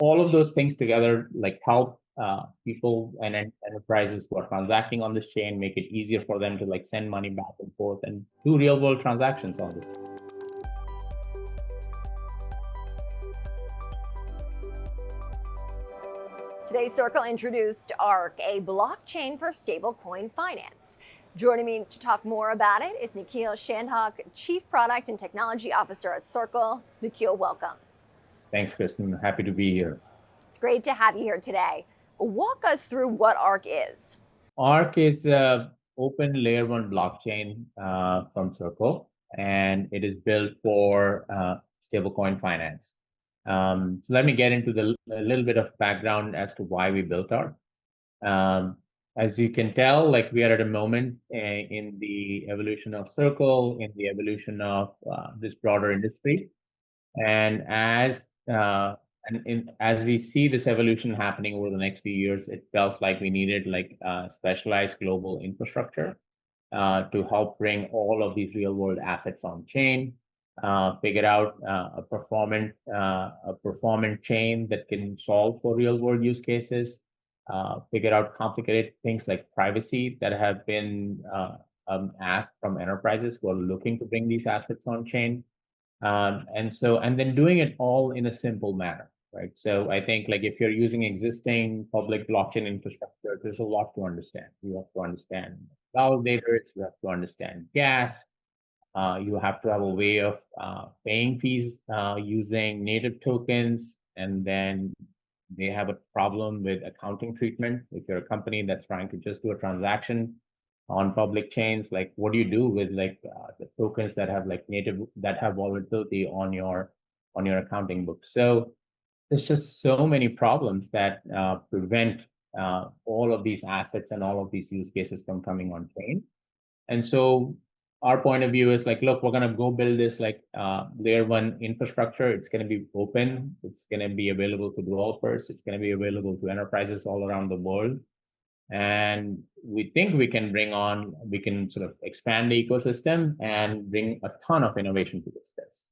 all of those things together like help people and enterprises who are transacting on this chain, make it easier for them to like send money back and forth and do real world transactions on this. Today, Circle introduced ARC, a blockchain for stablecoin finance. Joining me to talk more about it is Nikhil Shandhak, Chief Product and Technology Officer at Circle. Nikhil, welcome. Thanks, Kristen. Happy to be here. It's great to have you here today. Walk us through what ARC is. ARC is a open layer one blockchain from Circle, and it is built for stablecoin finance. So let me get into a little bit of background as to why we built ARC. As you can tell, like we are at a moment in the evolution of Circle, in the evolution of this broader industry, and as we see this evolution happening over the next few years, it felt like we needed like specialized global infrastructure to help bring all of these real world assets on chain, figure out a performant chain that can solve for real world use cases, figure out complicated things like privacy that have been asked from enterprises who are looking to bring these assets on chain. And then doing it all in a simple manner, right? So I think like if you're using existing public blockchain infrastructure, there's a lot to understand. You have to understand validators, you have to understand gas, you have to have a way of paying fees using native tokens, and then they have a problem with accounting treatment. If you're a company that's trying to just do a transaction on public chains, like what do you do with like the tokens that have like that have volatility on your accounting book? So there's just so many problems that prevent all of these assets and all of these use cases from coming on chain. And so our point of view is like, look, we're going to go build this like layer one infrastructure. It's going to be open. It's going to be available to developers. It's going to be available to enterprises all around the world. And we think we can sort of expand the ecosystem and bring a ton of innovation to this space.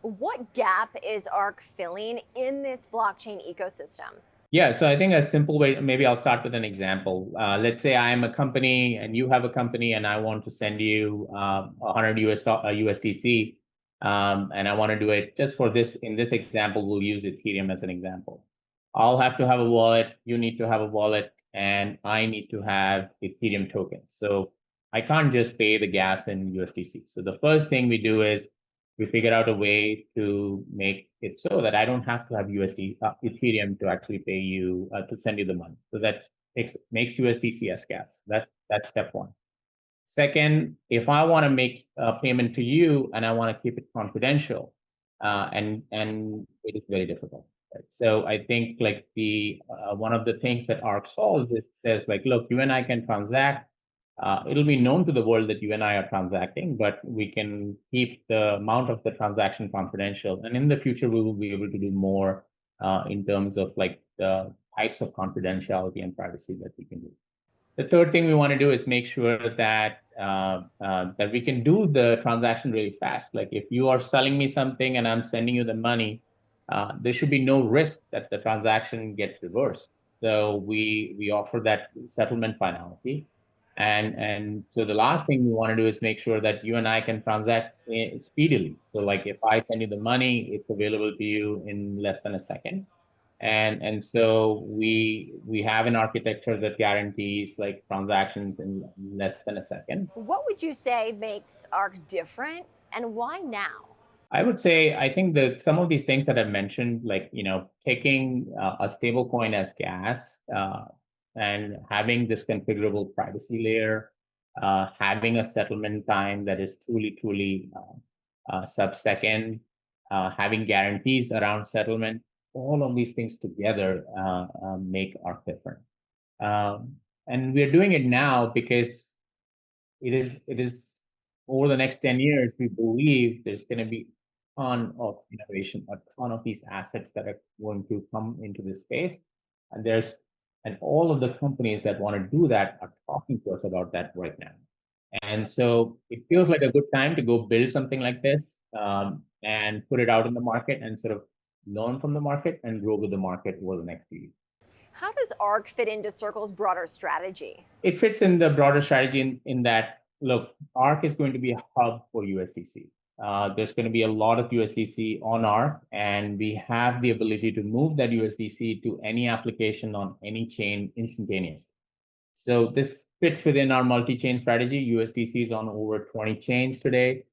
What gap is ARC filling in this blockchain ecosystem? Yeah, so I think a simple way, maybe I'll start with an example. Let's say I'm a company and you have a company and I want to send you 100 USDC, and I want to do it just for this. In this example, we'll use Ethereum as an example. I'll have to have a wallet, you need to have a wallet, and I need to have Ethereum tokens. So I can't just pay the gas in USDC. So the first thing we do is we figure out a way to make it so that I don't have to have Ethereum to actually pay you to send you the money. So that makes USDC as gas. That's step one. Second, if I want to make a payment to you and I want to keep it confidential, and it is very difficult. Right? So I think like the one of the things that ARC solves is says like, look, you and I can transact. It'll be known to the world that you and I are transacting, but we can keep the amount of the transaction confidential. And in the future, we will be able to do more in terms of like the types of confidentiality and privacy that we can do. The third thing we want to do is make sure that that we can do the transaction really fast. Like if you are selling me something and I'm sending you the money, there should be no risk that the transaction gets reversed. So we offer that settlement finality. And so the last thing we want to do is make sure that you and I can transact speedily. So like if I send you the money, it's available to you in less than a second. And so we have an architecture that guarantees like transactions in less than a second. What would you say makes ARC different, and why now? I would say I think that some of these things that I've mentioned, like taking a stable coin as gas, and having this configurable privacy layer, having a settlement time that is truly sub-second, having guarantees around settlement, all of these things together make ARC different. And we're doing it now because it is over the next 10 years, we believe there's going to be a ton of innovation, a ton of these assets that are going to come into this space. And all of the companies that want to do that are talking to us about that right now. And so it feels like a good time to go build something like this and put it out in the market and sort of learn from the market, and grow with the market over the next few years. How does ARC fit into Circle's broader strategy? It fits in the broader strategy in that, look, ARC is going to be a hub for USDC. There's going to be a lot of USDC on ARC, and we have the ability to move that USDC to any application on any chain instantaneously. So this fits within our multi-chain strategy. USDC is on over 20 chains today.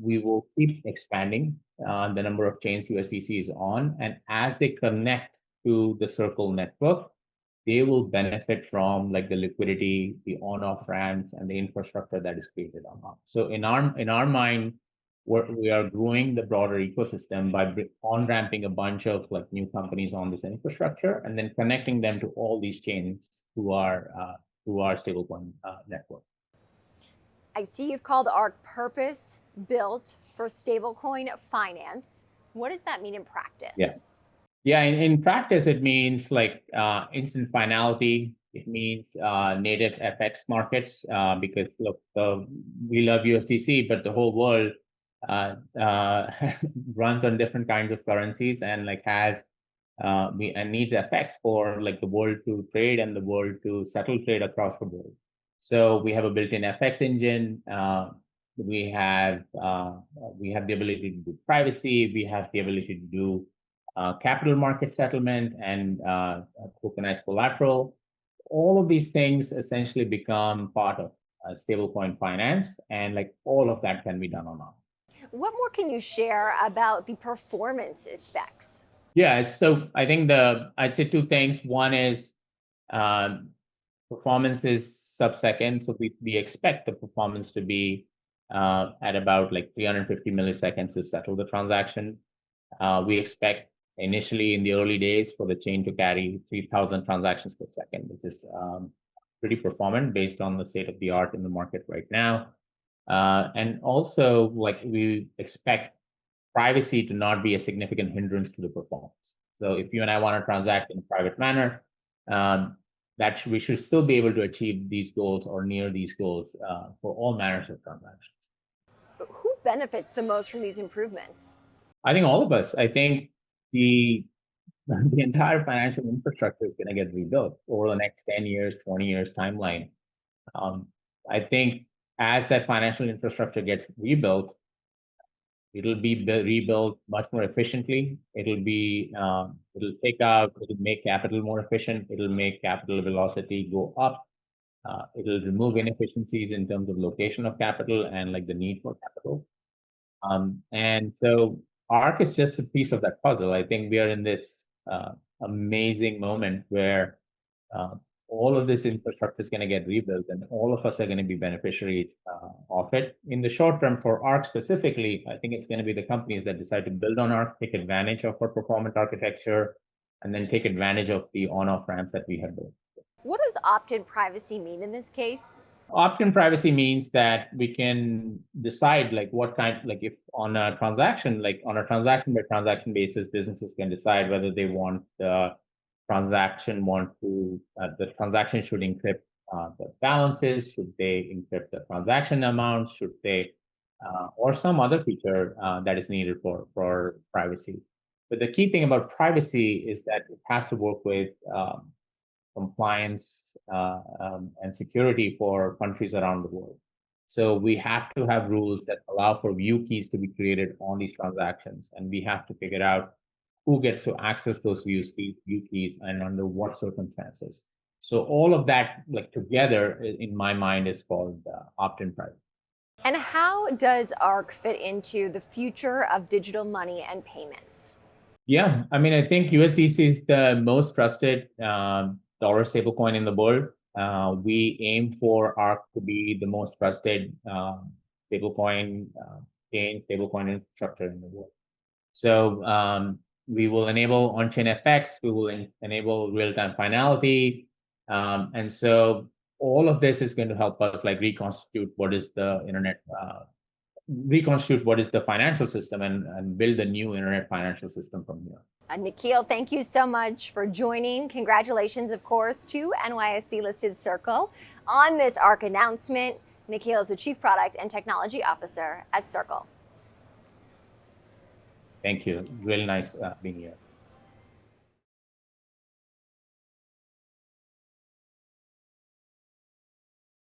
We will keep expanding the number of chains USDC is on, and as they connect to the Circle network, they will benefit from like the liquidity, the on-off ramps, and the infrastructure that is created on ARC. So in our mind, we are growing the broader ecosystem by on-ramping a bunch of like new companies on this infrastructure, and then connecting them to all these chains through our stablecoin network. I see you've called ARC purpose built for stablecoin finance. What does that mean in practice? Yeah, in practice, it means like instant finality. It means native FX markets because look, we love USDC, but the whole world runs on different kinds of currencies and like has and needs FX for like the world to trade and the world to settle trade across the board. So we have a built-in FX engine. We have the ability to do privacy. We have the ability to do capital market settlement and tokenized collateral. All of these things essentially become part of stablecoin finance, and like all of that can be done on ARC. What more can you share about the performance specs? Yeah, so I think I'd say two things. One is performance is sub-second, so we expect the performance to be at about like 350 milliseconds to settle the transaction. We expect initially in the early days for the chain to carry 3,000 transactions per second, which is pretty performant based on the state of the art in the market right now. And also, like we expect privacy to not be a significant hindrance to the performance. So if you and I want to transact in a private manner, we should still be able to achieve these goals or near these goals for all manners of transactions. But who benefits the most from these improvements? I think all of us. I think the entire financial infrastructure is going to get rebuilt over the next 10 years, 20 years timeline. I think as that financial infrastructure gets rebuilt, it'll be rebuilt much more efficiently. It'll make capital more efficient. It'll make capital velocity go up. It'll remove inefficiencies in terms of location of capital and like the need for capital. And so ARC is just a piece of that puzzle. I think we are in this amazing moment where all of this infrastructure is going to get rebuilt, and all of us are going to be beneficiaries of it. In the short term, for ARC specifically, I think it's going to be the companies that decide to build on ARC, take advantage of our performant architecture, and then take advantage of the on-off ramps that we have built. What does opt-in privacy mean in this case? Opt-in privacy means that we can decide like what kind, like if on a transaction by transaction basis, businesses can decide whether they want the transaction should encrypt the balances, should they encrypt the transaction amounts, should they, or some other feature that is needed for privacy. But the key thing about privacy is that it has to work with compliance and security for countries around the world. So we have to have rules that allow for view keys to be created on these transactions, and we have to figure out who gets to access those view keys and under what circumstances. So all of that, like together, in my mind, is called opt-in privacy. And how does ARC fit into the future of digital money and payments? Yeah, I mean, I think USDC is the most trusted dollar stablecoin in the world. We aim for ARC to be the most trusted stablecoin infrastructure in the world. So we will enable on-chain FX. We will enable real-time finality, and so all of this is going to help us like reconstitute what is the financial system, and build a new internet financial system from here. Nikhil, thank you so much for joining. Congratulations, of course, to NYSE-listed Circle on this ARC announcement. Nikhil is the Chief Product and Technology Officer at Circle. Thank you. Really nice being here.